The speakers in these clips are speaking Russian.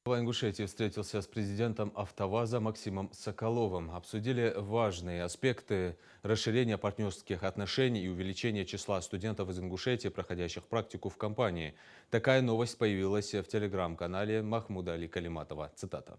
Глава Ингушетии встретился с президентом «АвтоВАЗа» Максимом Соколовым. Обсудили важные аспекты расширения партнерских отношений и увеличения числа студентов из Ингушетии, проходящих практику в компании. Такая новость появилась в телеграм-канале Махмуда Али Калиматова. Цитата.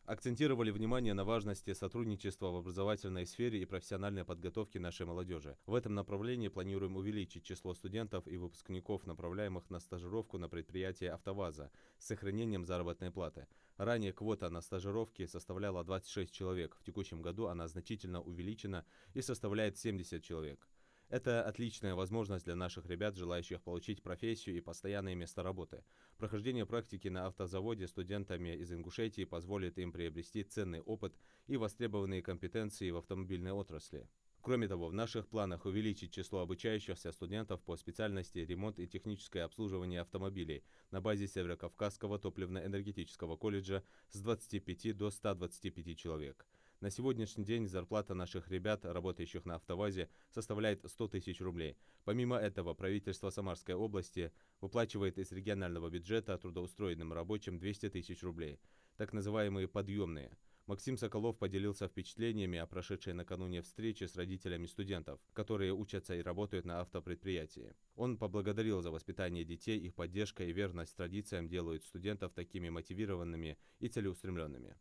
Акцентировали внимание на важности сотрудничества в образовательной сфере и профессиональной подготовке нашей молодежи. В этом направлении планируем увеличить число студентов и выпускников, направляемых на стажировку на предприятие «АвтоВАЗа» с сохранением заработной платы. Ранее квота на стажировки составляла 26 человек. В текущем году она значительно увеличена и составляет 70 человек. Это отличная возможность для наших ребят, желающих получить профессию и постоянное место работы. Прохождение практики на автозаводе студентами из Ингушетии позволит им приобрести ценный опыт и востребованные компетенции в автомобильной отрасли. Кроме того, в наших планах увеличить число обучающихся студентов по специальности ремонт и техническое обслуживание автомобилей на базе Северокавказского топливно-энергетического колледжа с 25 до 125 человек. На сегодняшний день зарплата наших ребят, работающих на «АвтоВАЗе», составляет 100 тысяч рублей. Помимо этого, правительство Самарской области выплачивает из регионального бюджета трудоустроенным рабочим 200 тысяч рублей, так называемые подъемные. Максим Соколов поделился впечатлениями о прошедшей накануне встрече с родителями студентов, которые учатся и работают на автопредприятии. Он поблагодарил за воспитание детей, их поддержка и верность традициям делают студентов такими мотивированными и целеустремленными.